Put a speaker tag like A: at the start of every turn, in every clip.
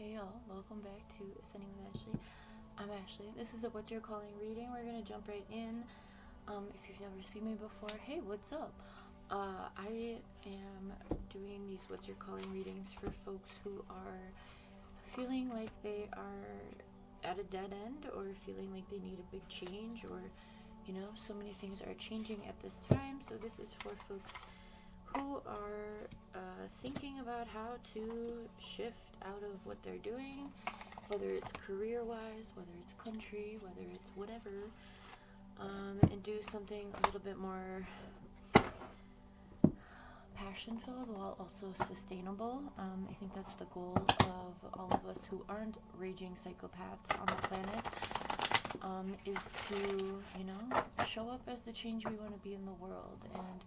A: Hey y'all, welcome back to Ascending with Ashley. I'm Ashley. This is a What's Your Calling reading. We're going to jump right in. If you've never seen me before, hey, what's up? I am doing these What's Your Calling readings for folks who are feeling like they are at a dead end or feeling like they need a big change, or, so many things are changing at this time. So this is for folks who are thinking about how to shift out of what they're doing, whether it's career-wise, whether it's country, whether it's whatever, and do something a little bit more passion-filled while also sustainable. I think that's the goal of all of us who aren't raging psychopaths on the planet, is to, show up as the change we want to be in the world and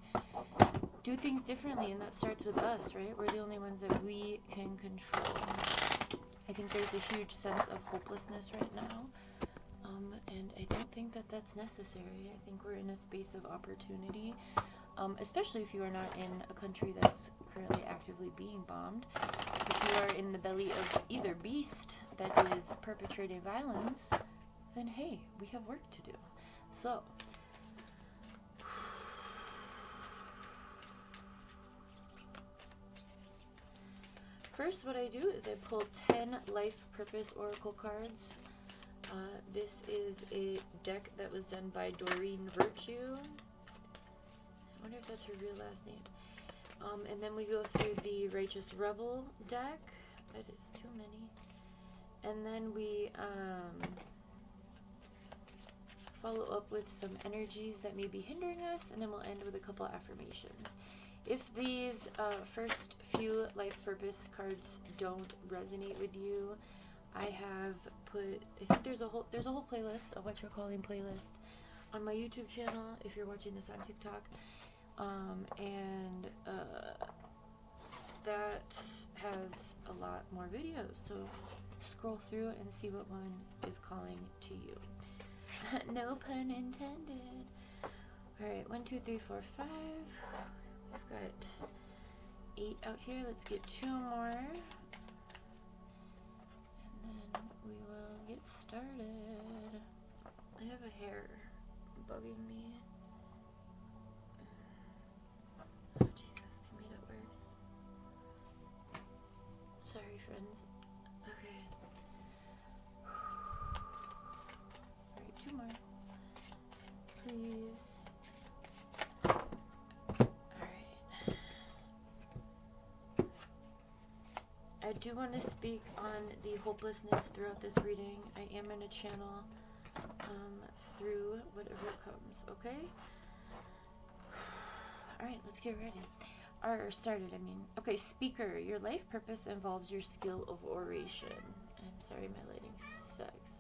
A: do things differently, and that starts with us, right? We're the only ones that we can control. I think there's a huge sense of hopelessness right now, and I don't think that that's necessary. I think we're in a space of opportunity, especially if you are not in a country that's currently actively being bombed. If you are in the belly of either beast that is perpetrating violence, then hey, we have work to do. So, first, what I do is I pull 10 Life Purpose Oracle cards. This is a deck that was done by Doreen Virtue. I wonder if that's her real last name. And then we go through the Righteous Rebel deck. That is too many. And then we follow up with some energies that may be hindering us, and then we'll end with a couple affirmations. If these first few Life Purpose cards don't resonate with you, I have put, I think there's a whole playlist, a What You're Calling playlist on my YouTube channel if you're watching this on TikTok, and that has a lot more videos, so scroll through and see what one is calling to you. No pun intended. Alright, 1, 2, 3, 4, 5. We've got 8 out here. Let's get 2 more. And then we will get started. I have a hair bugging me. Oh, Jesus, I made it worse. Sorry, friends. Okay. Alright, 2 more. Please. I do want to speak on the hopelessness throughout this reading. I am going to channel through whatever comes, okay? Alright, let's get ready. Or started, I mean. Okay, speaker. Your life purpose involves your skill of oration. I'm sorry, my lighting sucks.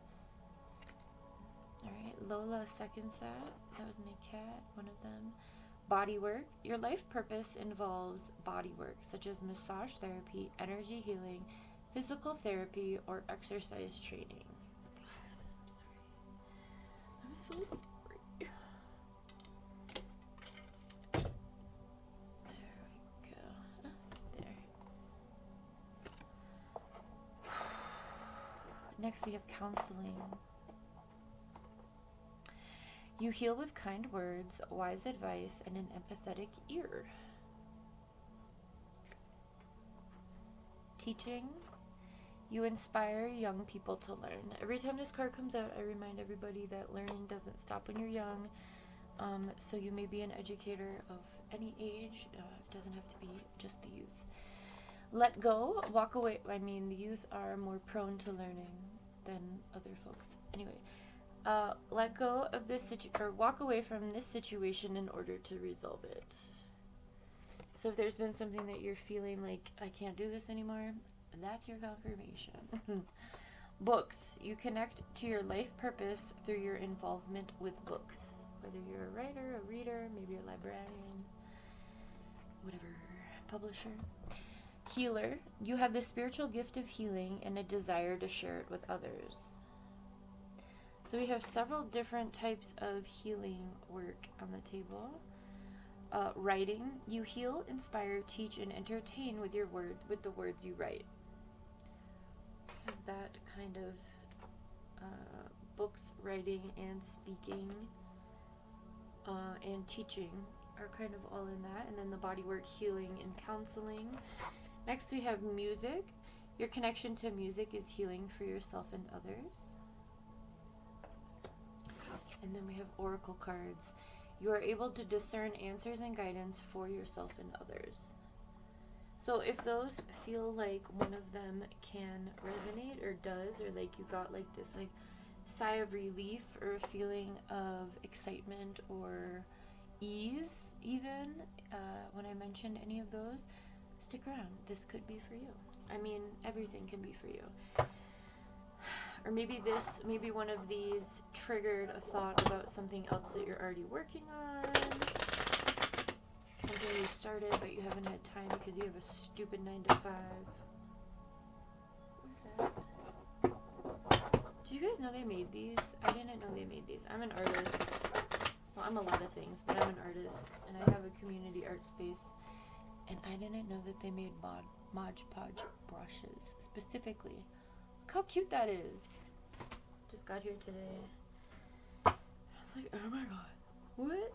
A: Alright, Lola seconds that. That was my cat, one of them. Body work. Your life purpose involves body work, such as massage therapy, energy healing, physical therapy, or exercise training. God, I'm so sorry. There we go. There. Next we have counseling. You heal with kind words, wise advice, and an empathetic ear. Teaching. You inspire young people to learn. Every time this card comes out, I remind everybody that learning doesn't stop when you're young. So you may be an educator of any age. It doesn't have to be just the youth. Let go. Walk away. I mean, the youth are more prone to learning than other folks. Anyway. Let go of this or walk away from this situation in order to resolve it. So if there's been something that you're feeling like, I can't do this anymore, that's your confirmation. Books. You connect to your life purpose through your involvement with books. Whether you're a writer, a reader, maybe a librarian, whatever, publisher. Healer. You have the spiritual gift of healing and a desire to share it with others. So we have several different types of healing work on the table. Writing. You heal, inspire, teach, and entertain with your words, with the words you write. kind of books, writing, and speaking, and teaching are kind of all in that. And then the bodywork, healing, and counseling. Next we have music. Your connection to music is healing for yourself and others. And then we have oracle cards. You are able to discern answers and guidance for yourself and others. So if those feel like one of them can resonate or does, or like you got like this like sigh of relief or a feeling of excitement or ease even when I mentioned any of those, stick around. This could be for you. I mean, everything can be for you. Or maybe one of these triggered a thought about something else that you're already working on. Something you started but you haven't had time because you have a stupid 9 to 5. What was that? Do you guys know they made these? I didn't know they made these. I'm an artist. Well, I'm a lot of things, but I'm an artist. And I have a community art space. And I didn't know that they made Mod Podge brushes specifically. Look how cute that is. Just got here today. I was like, oh my god. What?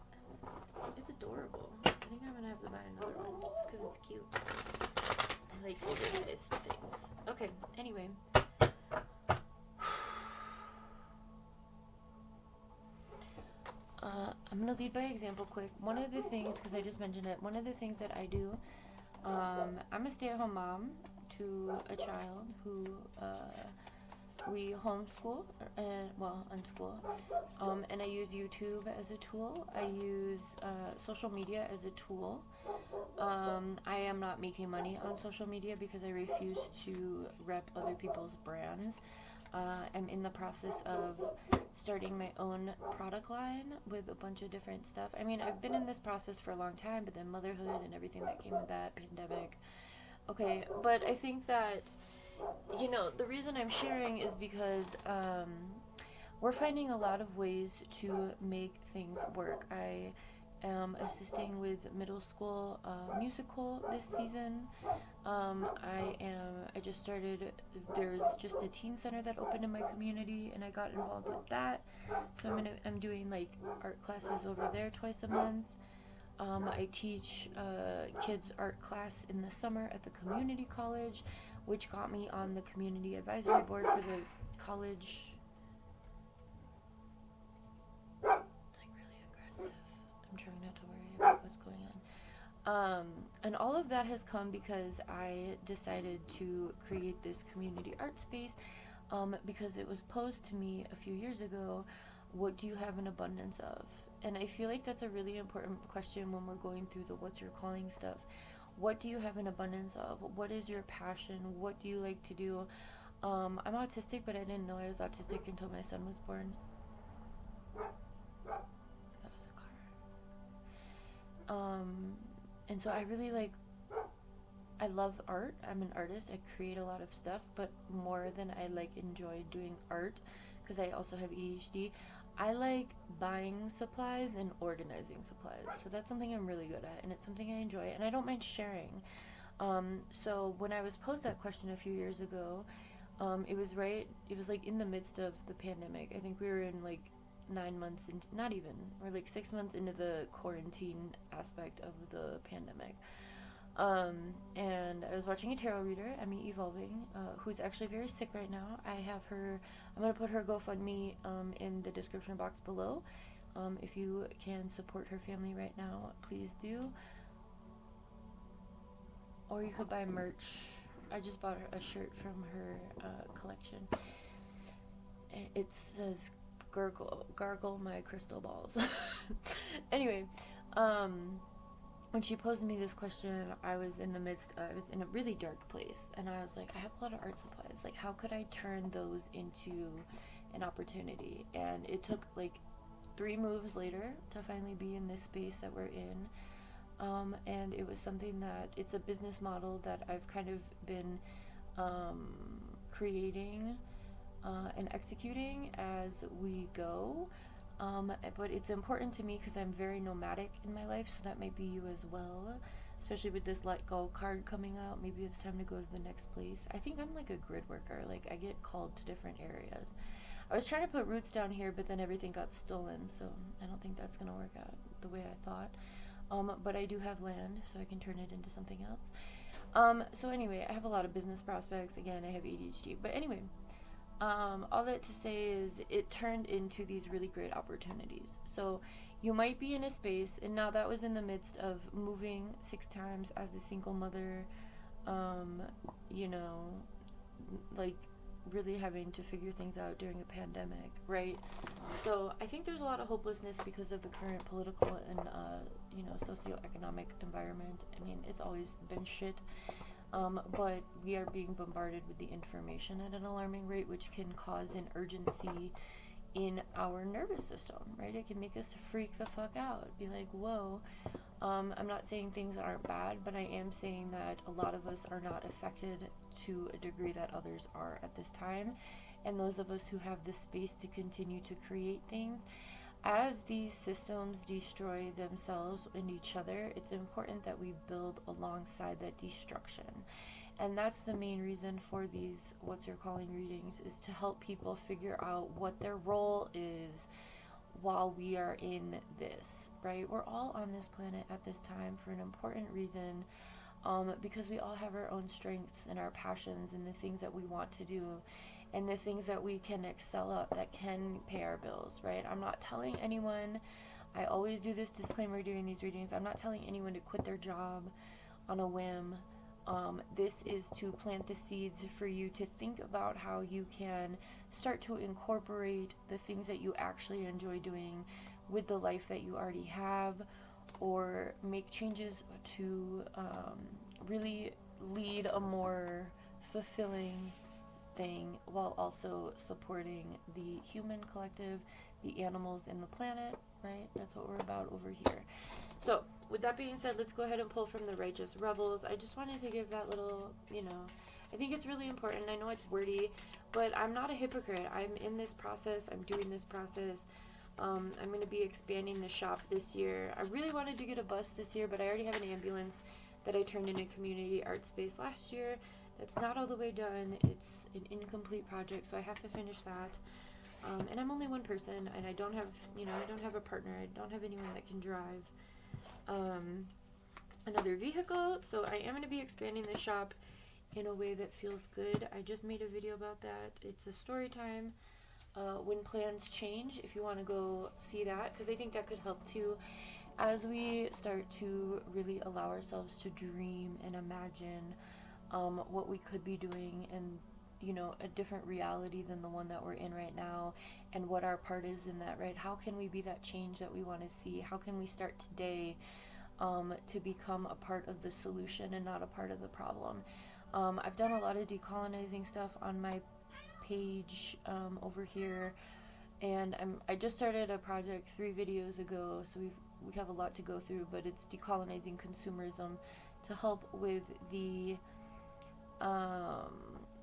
A: It's adorable. I think I'm gonna have to buy another one just because it's cute. I like oversized things. Okay, anyway. I'm gonna lead by example quick. One of the things, because I just mentioned it, one of the things that I do, I'm a stay-at-home mom to a child who we homeschool, unschool, and I use YouTube as a tool. I use social media as a tool. I am not making money on social media because I refuse to rep other people's brands. I'm in the process of starting my own product line with a bunch of different stuff. I mean, I've been in this process for a long time, but then motherhood and everything that came with that, pandemic. Okay, but I think that, the reason I'm sharing is because we're finding a lot of ways to make things work. I am assisting with middle school musical this season. I just started, there's just a teen center that opened in my community and I got involved with that. So I'm doing like art classes over there twice a month. I teach kids art class in the summer at the community college, which got me on the community advisory board for the college. It's like really aggressive. I'm trying not to worry about what's going on. And all of that has come because I decided to create this community art space because it was posed to me a few years ago, what do you have an abundance of? And I feel like that's a really important question when we're going through the what's your calling stuff. What do you have an abundance of? What is your passion? What do you like to do? I'm autistic, but I didn't know I was autistic until my son was born. That was a car. And so I really I love art. I'm an artist. I create a lot of stuff, but more than I enjoy doing art, because I also have ADHD, I like buying supplies and organizing supplies. So that's something I'm really good at, and it's something I enjoy, and I don't mind sharing. So when I was posed that question a few years ago, it was in the midst of the pandemic. I think we were in 9 months into, not even, or 6 months into the quarantine aspect of the pandemic. And I was watching a tarot reader, Emmy Evolving, who's actually very sick right now. I'm going to put her GoFundMe in the description box below. If you can support her family right now, please do. Or you could buy merch. I just bought her a shirt from her collection. It says, gargle my crystal balls. Anyway, when she posed me this question, I was in a really dark place, and I was like, I have a lot of art supplies. How could I turn those into an opportunity? And it took 3 moves later to finally be in this space that we're in. And it was something that, it's a business model that I've kind of been creating and executing as we go. But it's important to me because I'm very nomadic in my life, so that might be you as well, especially with this let go card coming out. Maybe it's time to go to the next place. I think I'm like a grid worker. Like, I get called to different areas. I was trying to put roots down here, but then everything got stolen, so I don't think that's gonna work out the way I thought. But I do have land, so I can turn it into something else. So anyway, I have a lot of business prospects. Again, I have ADHD. But anyway, all that to say is it turned into these really great opportunities. So you might be in a space, and now that was in the midst of moving 6 times as a single mother, you know, like really having to figure things out during a pandemic, right? So I think there's a lot of hopelessness because of the current political and, you know, socioeconomic environment. I mean, it's always been shit. But we are being bombarded with the information at an alarming rate, which can cause an urgency in our nervous system, right? It can make us freak the fuck out, be like, whoa. I'm not saying things aren't bad, but I am saying that a lot of us are not affected to a degree that others are at this time. And those of us who have the space to continue to create things, as these systems destroy themselves and each other, it's important that we build alongside that destruction. And that's the main reason for these What's Your Calling readings, is to help people figure out what their role is while we are in this, right? We're all on this planet at this time for an important reason, because we all have our own strengths and our passions and the things that we want to do and the things that we can excel at that can pay our bills, right? I'm not telling anyone, I always do this disclaimer during these readings, I'm not telling anyone to quit their job on a whim. This is to plant the seeds for you to think about how you can start to incorporate the things that you actually enjoy doing with the life that you already have, or make changes to really lead a more fulfilling thing while also supporting the human collective, the animals and the planet, right? That's what we're about over here. So with that being said, let's go ahead and pull from the Righteous Rebels. I just wanted to give that little, you know, I think it's really important. I know it's wordy, but I'm not a hypocrite. I'm in this process. I'm doing this process. I'm going to be expanding the shop this year. I really wanted to get a bus this year, but I already have an ambulance that I turned into community art space last year. That's not all the way done. It's an incomplete project, so I have to finish that. And I'm only one person, and I don't have, you know, I don't have a partner. I don't have anyone that can drive another vehicle, so I am going to be expanding the shop in a way that feels good. I just made a video about that. It's a story time, when plans change, if you want to go see that, because I think that could help too, as we start to really allow ourselves to dream and imagine what we could be doing, and you know, a different reality than the one that we're in right now, and what our part is in that, right? How can we be that change that we want to see? How can we start today to become a part of the solution and not a part of the problem? I've done a lot of decolonizing stuff on my page over here, and I just started a project 3 videos ago, so we have a lot to go through, but it's decolonizing consumerism to help with the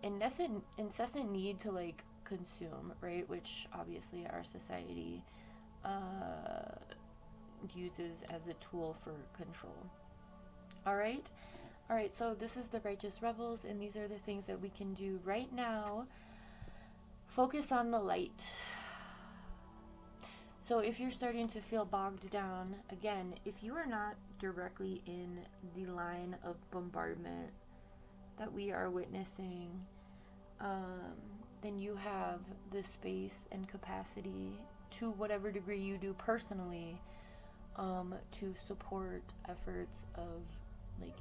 A: incessant need to like consume, right? Which obviously our society uses as a tool for control. All right, so this is the Righteous Rebels, and these are the things that we can do right now. Focus on the light. So if you're starting to feel bogged down, again, if you are not directly in the line of bombardment that we are witnessing, then you have the space and capacity, to whatever degree you do personally, to support efforts of like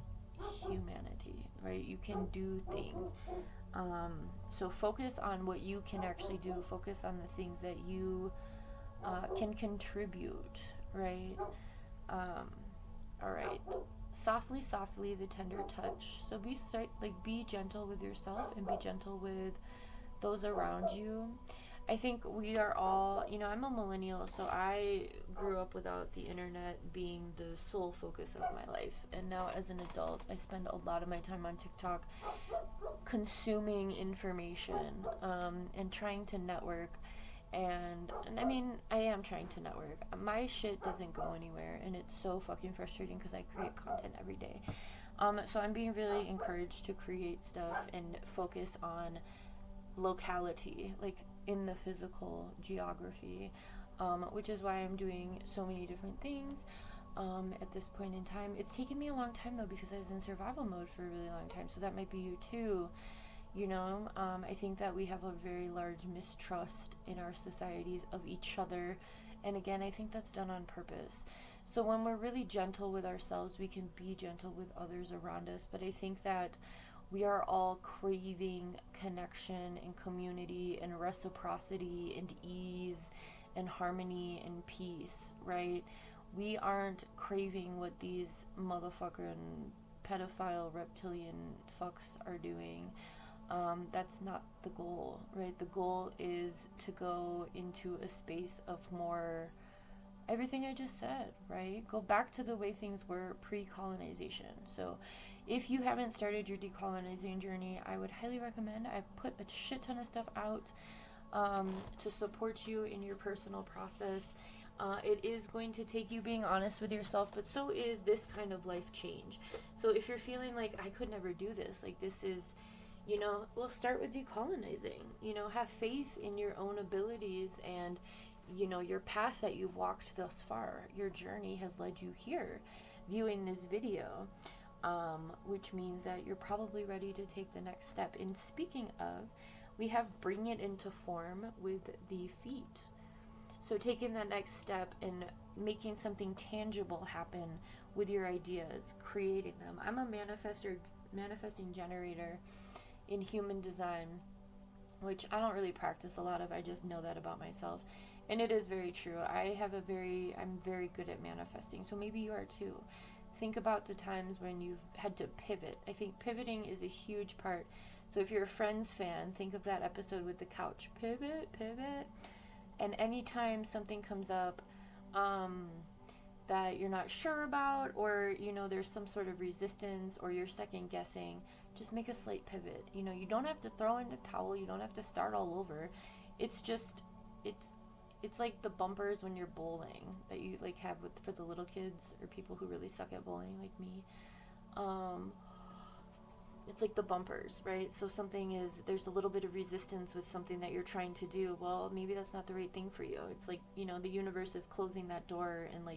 A: humanity, right? You can do things. So focus on what you can actually do. Focus on the things that you can contribute, right? All right. Softly, softly, the tender touch. So be gentle with yourself and be gentle with those around you. I think we are all, you know, I'm a millennial, so I grew up without the internet being the sole focus of my life. And now as an adult, I spend a lot of my time on TikTok consuming information and trying to network. And I mean, I am trying to network. My shit doesn't go anywhere, and it's so fucking frustrating because I create content every day. So I'm being really encouraged to create stuff and focus on locality, like in the physical geography, which is why I'm doing so many different things at this point in time. It's taken me a long time though, because I was in survival mode for a really long time, so that might be you too. I think that we have a very large mistrust in our societies of each other, and again, I think that's done on purpose. So when we're really gentle with ourselves, we can be gentle with others around us, but I think that we are all craving connection and community and reciprocity and ease and harmony and peace, right? We aren't craving what these motherfucking pedophile reptilian fucks are doing. That's not the goal, right? The goal is to go into a space of more everything I just said, right? Go back to the way things were pre-colonization. So if you haven't started your decolonizing journey, I would highly recommend. I've put a shit ton of stuff out to support you in your personal process. It is going to take you being honest with yourself, but so is this kind of life change. So if you're feeling like I could never do this, like this is, well, start with decolonizing. Have faith in your own abilities and your path that you've walked thus far. Your journey has led you here, viewing this video, which means that you're probably ready to take the next step. And speaking of, we have bring it into form with the feet. So taking that next step and making something tangible happen with your ideas, creating them. I'm a manifesting generator in human design, which I don't really practice a lot of. I just know that about myself. And it is very true. I'm very good at manifesting. So maybe you are too. Think about the times when you've had to pivot. I think pivoting is a huge part. So if you're a Friends fan, think of that episode with the couch. Pivot. And anytime something comes up that you're not sure about, or, there's some sort of resistance, or you're second guessing, just make a slight pivot. You don't have to throw in the towel. You don't have to start all over. It's like the bumpers when you're bowling that you have for the little kids or people who really suck at bowling like me. It's like the bumpers, right? So there's a little bit of resistance with something that you're trying to do. Well, maybe that's not the right thing for you. It's like, the universe is closing that door and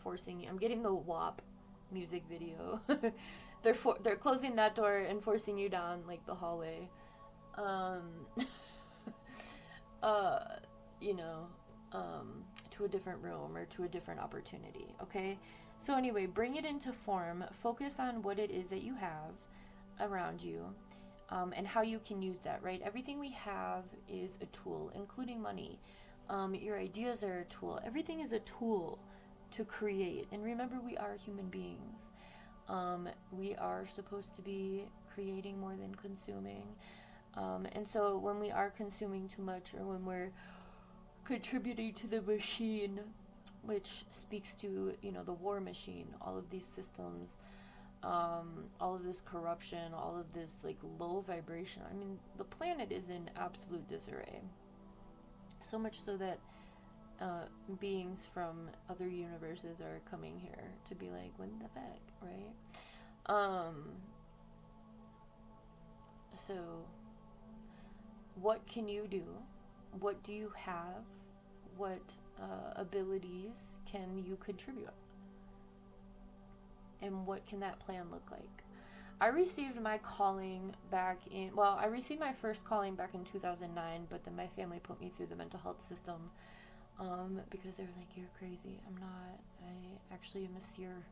A: forcing you. I'm getting the WAP music video. They're closing that door and forcing you down the hallway. To a different room or to a different opportunity, okay? So anyway, bring it into form. Focus on what it is that you have around you, and how you can use that, right? Everything we have is a tool, including money. Your ideas are a tool. Everything is a tool to create. And remember, we are human beings. We are supposed to be creating more than consuming. And so when we are consuming too much, or when we're contributing to the machine, which speaks to, the war machine, all of these systems, all of this corruption, all of this low vibration. I mean, the planet is in absolute disarray. So much so that beings from other universes are coming here to be like, what the heck, right? So what can you do? What do you have? What abilities can you contribute? And what can that plan look like? I received my calling I received my first calling back in 2009, but then my family put me through the mental health system because they were like, you're crazy. I'm not. I actually am a seer.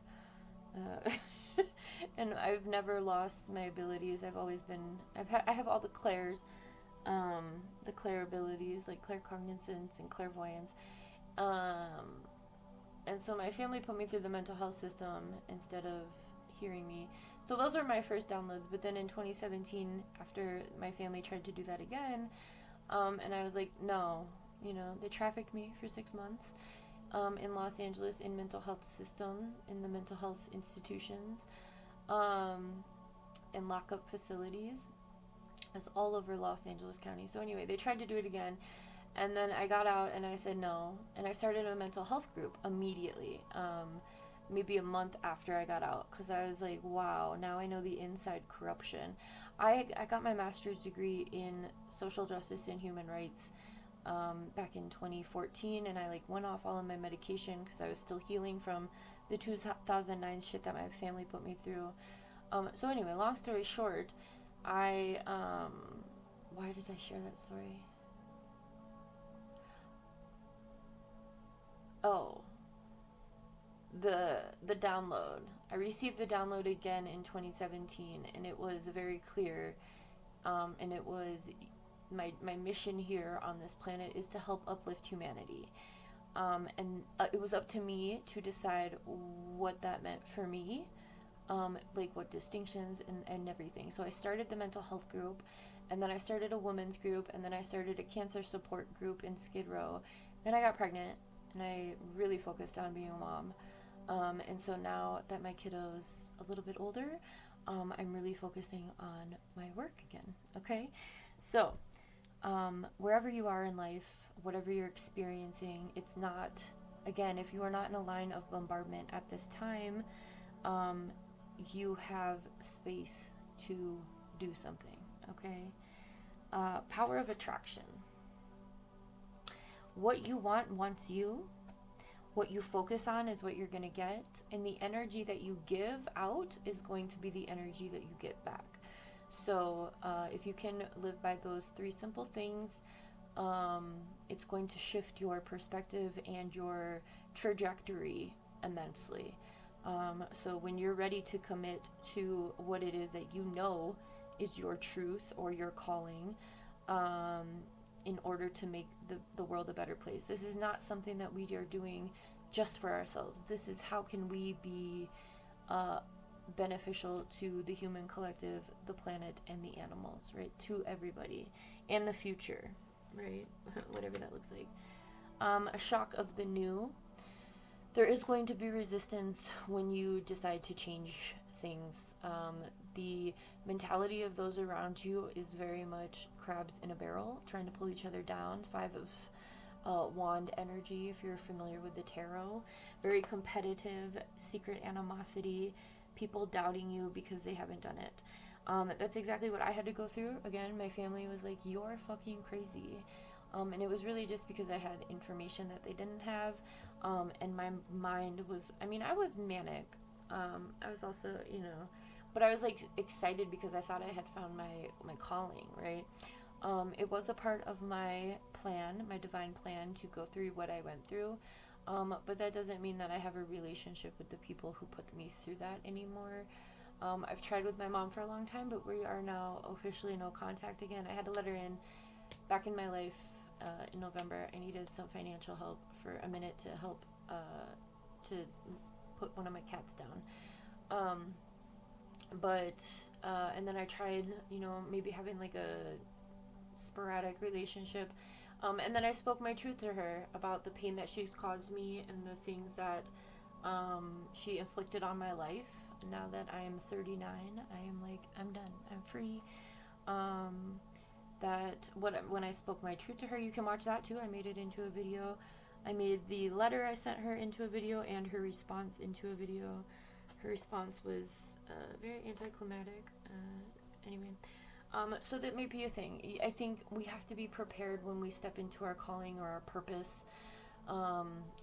A: And I've never lost my abilities. I've always been, I have all the clairs, the clair abilities, like claircognizance and clairvoyance. And so my family put me through the mental health system instead of hearing me. So those were my first downloads. But then in 2017, after my family tried to do that again, and I was like, no, they trafficked me for 6 months in Los Angeles in mental health system, in the mental health institutions, and lockup facilities. It's all over Los Angeles County. So anyway, they tried to do it again. And then I got out and I said no. And I started a mental health group immediately, maybe a month after I got out. Because I was like, wow, now I know the inside corruption. I got my master's degree in social justice and human rights back in 2014. And I like went off all of my medication because I was still healing from the 2009 shit that my family put me through. So anyway, long story short, why did I share that story? Oh, the download. I received the download again in 2017, and it was very clear. And it was my mission here on this planet is to help uplift humanity. And it was up to me to decide what that meant for me, like what distinctions and everything. So I started the mental health group, and then I started a women's group, and then I started a cancer support group in Skid Row. Then I got pregnant, and I really focused on being a mom. And so now that my kiddo's a little bit older, I'm really focusing on my work again. Okay? So, wherever you are in life, whatever you're experiencing, it's not, again, if you are not in a line of bombardment at this time, you have space to do something. Okay? Power of attraction. What you want wants you. What you focus on is what you're going to get. And the energy that you give out is going to be the energy that you get back. So if you can live by those 3 simple things, it's going to shift your perspective and your trajectory immensely. So when you're ready to commit to what it is that you know is your truth or your calling, in order to make the world a better place. This is not something that we are doing just for ourselves. This is how can we be beneficial to the human collective, the planet, and the animals, right? To everybody. And the future, right? Whatever that looks like. A shock of the new. There is going to be resistance when you decide to change things. The mentality of those around you is very much crabs in a barrel, trying to pull each other down. 5 of wand energy, if you're familiar with the tarot. Very competitive, secret animosity, people doubting you because they haven't done it. That's exactly what I had to go through. Again, my family was like, you're fucking crazy. And it was really just because I had information that they didn't have. And my mind was, I was manic. I was also, but I was like excited because I thought I had found my calling, right? It was a part of my plan, my divine plan, to go through what I went through. But that doesn't mean that I have a relationship with the people who put me through that anymore. I've tried with my mom for a long time, but we are now officially no contact again. I had to let her in back in my life in November. I needed some financial help for a minute to help to put one of my cats down. And then I tried, maybe having like a sporadic relationship. And then I spoke my truth to her about the pain that she's caused me and the things that she inflicted on my life. Now that I am 39, I am like, I'm done. I'm free. When I spoke my truth to her, you can watch that too. I made it into a video. I made the letter I sent her into a video and her response into a video. Her response was very anticlimactic. Anyway, so that may be a thing. I think we have to be prepared when we step into our calling or our purpose,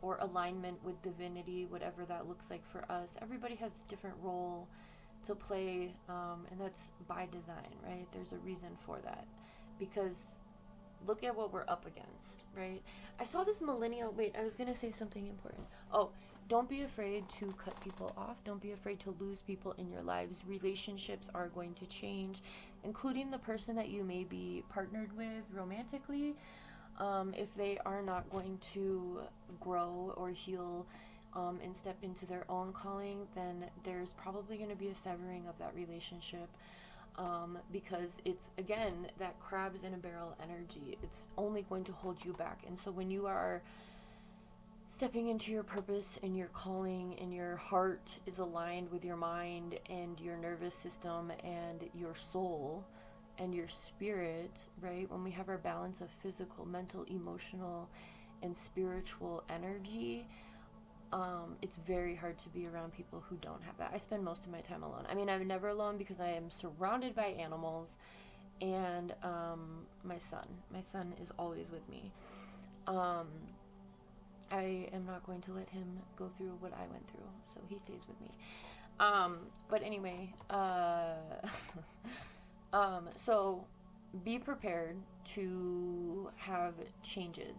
A: or alignment with divinity, whatever that looks like for us. Everybody has a different role to play, and that's by design, right? There's a reason for that, because look at what we're up against, right? I saw this millennial, I was going to say something important. Oh, don't be afraid to cut people off. Don't be afraid to lose people in your lives. Relationships are going to change, including the person that you may be partnered with romantically. If they are not going to grow or heal and step into their own calling, then there's probably going to be a severing of that relationship. Because it's, again, that crabs in a barrel energy. It's only going to hold you back. And so when you are stepping into your purpose and your calling and your heart is aligned with your mind and your nervous system and your soul and your spirit, right? When we have our balance of physical, mental, emotional, and spiritual energy, it's very hard to be around people who don't have that. I spend most of my time alone. I mean, I'm never alone because I am surrounded by animals, and my son is always with me. I am not going to let him go through what I went through, so he stays with me. But anyway, so be prepared to have changes.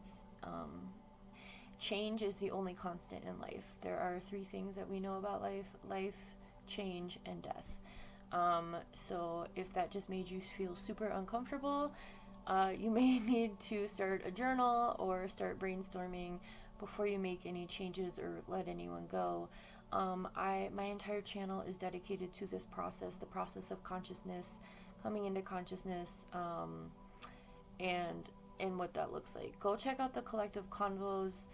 A: Change is the only constant in life. There are 3 things that we know about life, change, and death. So if that just made you feel super uncomfortable, you may need to start a journal or start brainstorming before you make any changes or let anyone go. My entire channel is dedicated to this process, the process of consciousness, coming into consciousness, and what that looks like. Go check out the collective convos.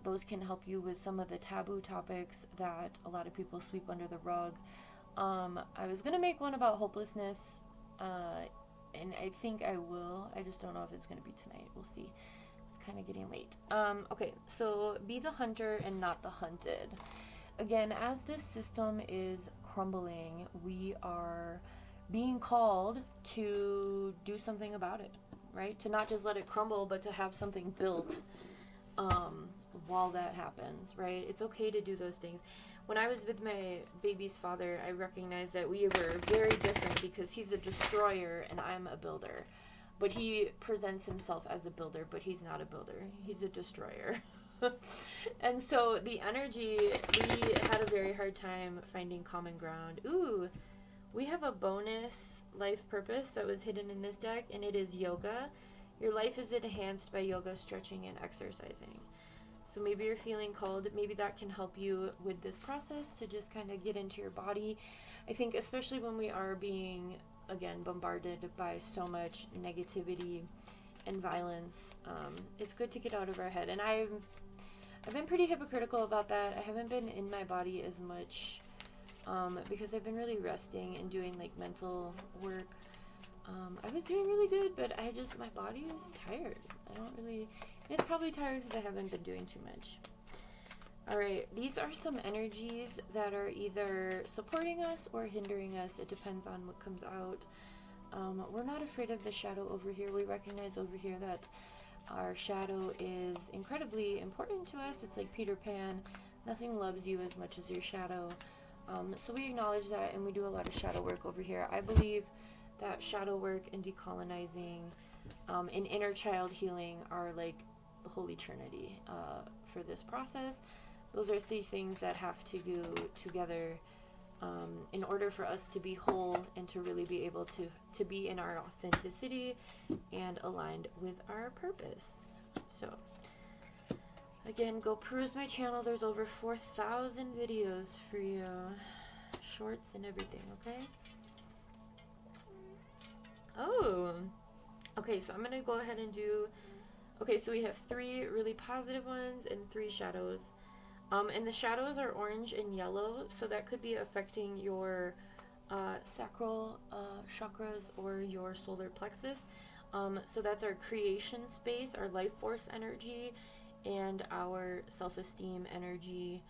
A: Those can help you with some of the taboo topics that a lot of people sweep under the rug. I was gonna make one about hopelessness, and I think I will. I just don't know if it's gonna be tonight. We'll see. It's kind of getting late. Okay, so be the hunter and not the hunted. Again, as this system is crumbling, we are being called to do something about it, right? To not just let it crumble, but to have something built while that happens, right? It's okay to do those things. When I was with my baby's father, I recognized that we were very different because he's a destroyer and I'm a builder. But he presents himself as a builder, but he's not a builder. He's a destroyer. And so the energy, we had a very hard time finding common ground. Ooh, we have a bonus life purpose that was hidden in this deck, and it is yoga. Your life is enhanced by yoga, stretching, and exercising. So maybe you're feeling called. Maybe that can help you with this process to just kind of get into your body. I think especially when we are being, again, bombarded by so much negativity and violence, it's good to get out of our head. And I've been pretty hypocritical about that. I haven't been in my body as much because I've been really resting and doing like mental work. I was doing really good, but my body is tired. It's probably tired because I haven't been doing too much. Alright, these are some energies that are either supporting us or hindering us. It depends on what comes out. We're not afraid of the shadow over here. We recognize over here that our shadow is incredibly important to us. It's like Peter Pan. Nothing loves you as much as your shadow. So we acknowledge that, and we do a lot of shadow work over here. I believe that shadow work and decolonizing and inner child healing are like the Holy Trinity for this process. Those are 3 things that have to go together in order for us to be whole and to really be able to be in our authenticity and aligned with our purpose. So again, go peruse my channel. There's over 4,000 videos for you, shorts and everything, okay? Oh, okay, so I'm gonna go ahead and do, okay, so we have 3 really positive ones and 3 shadows. And the shadows are orange and yellow, so that could be affecting your sacral chakras or your solar plexus. So that's our creation space, our life force energy, and our self-esteem energy,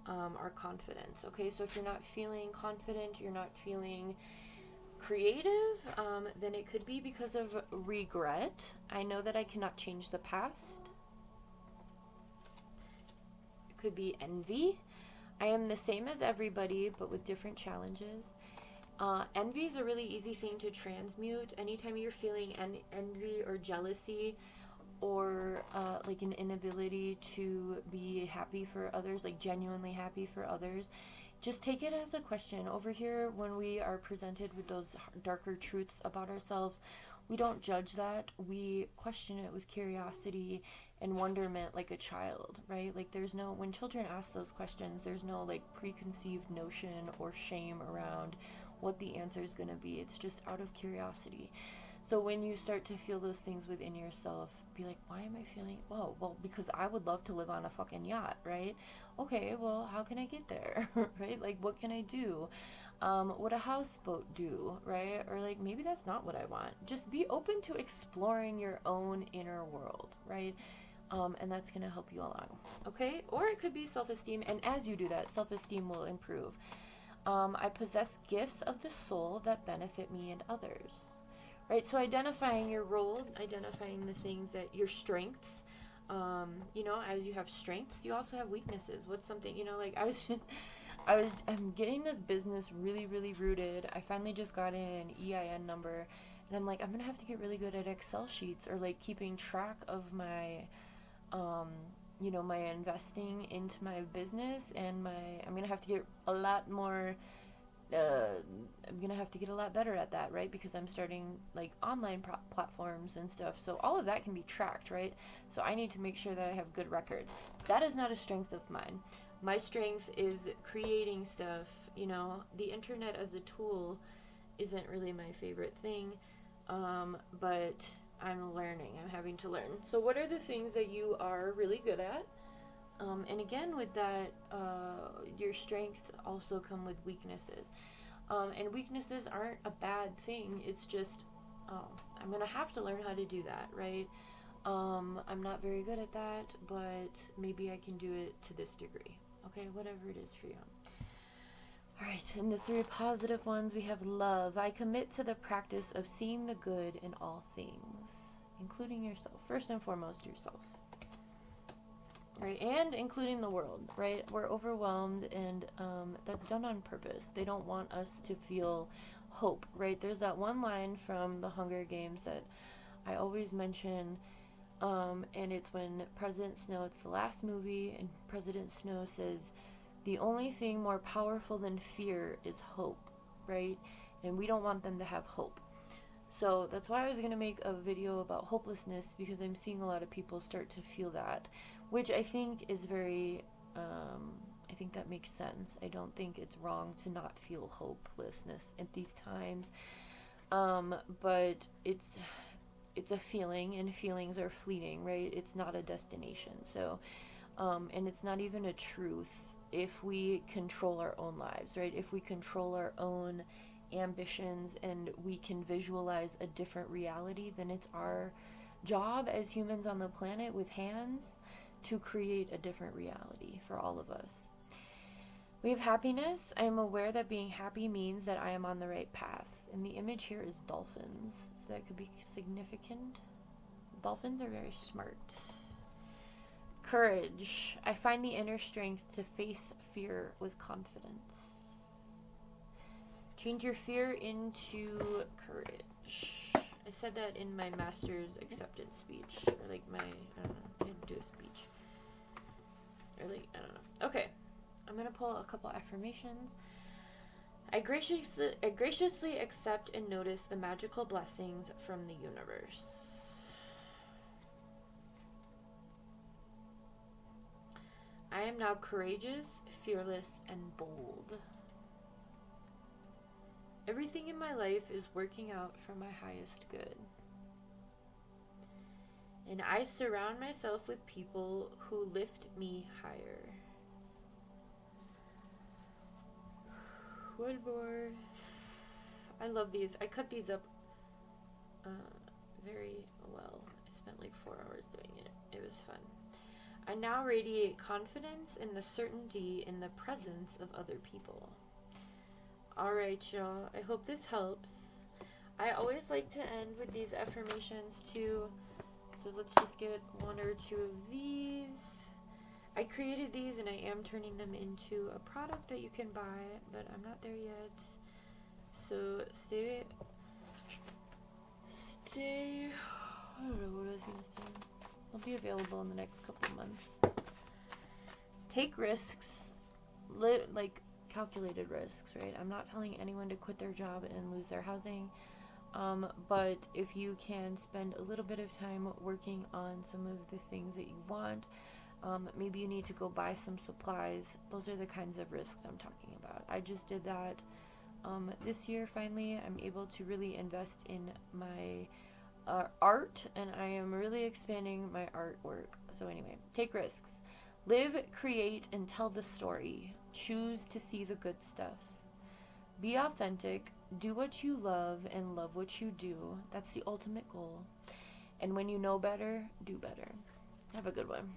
A: our confidence. Okay, so if you're not feeling confident, you're not feeling creative, then it could be because of regret. I know that I cannot change the past. It could be envy. I am the same as everybody, but with different challenges. Envy is a really easy thing to transmute. Anytime you're feeling envy or jealousy, or like an inability to be happy for others, like genuinely happy for others, just take it as a question. Over here, when we are presented with those darker truths about ourselves, we don't judge that. We question it with curiosity and wonderment, like a child, right? Like when children ask those questions, there's no like preconceived notion or shame around what the answer is going to be. It's just out of curiosity. So when you start to feel those things within yourself, be like, why am I feeling, oh, well, because I would love to live on a fucking yacht, right? Okay, well, how can I get there, right? Like, what can I do? Would a houseboat do, right? Or like maybe that's not what I want. Just be open to exploring your own inner world, right? And that's going to help you along, okay? Or it could be self-esteem, and as you do that, self-esteem will improve. I possess gifts of the soul that benefit me and others, right? So identifying your role, identifying the things that your strengths, as you have strengths, you also have weaknesses. What's something, like I'm getting this business really, really rooted. I finally just got in an EIN number, and I'm like, I'm gonna have to get really good at Excel sheets, or like keeping track of my my investing into my business, and I'm gonna have to get a lot more. I'm gonna have to get a lot better at that, right? Because I'm starting like online platforms and stuff. So all of that can be tracked, right? So I need to make sure that I have good records. That is not a strength of mine. My strength is creating stuff. The internet as a tool isn't really my favorite thing, but I'm learning. I'm having to learn. So what are the things that you are really good at? And again, with that, your strengths also come with weaknesses. And weaknesses aren't a bad thing. It's just, I'm going to have to learn how to do that, right? I'm not very good at that, but maybe I can do it to this degree. Okay, whatever it is for you. All right, and the 3 positive ones, we have love. I commit to the practice of seeing the good in all things, including yourself. First and foremost, yourself. Right, and including the world, right? We're overwhelmed, and that's done on purpose. They don't want us to feel hope, right? There's that one line from the Hunger Games that I always mention, and it's when President Snow, it's the last movie, and President Snow says, the only thing more powerful than fear is hope, right? And we don't want them to have hope. So that's why I was going to make a video about hopelessness, because I'm seeing a lot of people start to feel that, which I think is very, I think that makes sense. I don't think it's wrong to not feel hopelessness at these times, but it's a feeling, and feelings are fleeting, right? It's not a destination. So, and it's not even a truth if we control our own lives, right? If we control our own ambitions and we can visualize a different reality, then it's our job as humans on the planet with hands to create a different reality for all of us. We have happiness. I am aware that being happy means that I am on the right path. And the image here is dolphins, so that could be significant. Dolphins are very smart. Courage. I find the inner strength to face fear with confidence. Change your fear into courage. I said that in my master's acceptance speech, or like I had to do a speech. Or like, I don't know. Okay, I'm gonna pull a couple affirmations. I graciously accept and notice the magical blessings from the universe. I am now courageous, fearless, and bold. Everything in my life is working out for my highest good. And I surround myself with people who lift me higher. One more. I love these. I cut these up very well. I spent like 4 hours doing it. It was fun. I now radiate confidence and the certainty in the presence of other people. Alright, y'all. I hope this helps. I always like to end with these affirmations too. So let's just get 1 or 2 of these. I created these and I am turning them into a product that you can buy, but I'm not there yet. So stay, I don't know what I was going to say. They'll be available in the next couple of months. Take risks, like calculated risks, right? I'm not telling anyone to quit their job and lose their housing, but if you can spend a little bit of time working on some of the things that you want, maybe you need to go buy some supplies. Those are the kinds of risks I'm talking about. I just did that this year. Finally, I'm able to really invest in my art, and I am really expanding my artwork. So anyway, take risks. Live, create, and tell the story. Choose to see the good stuff. Be authentic, do what you love, and love what you do. That's the ultimate goal. And when you know better, do better. Have a good one.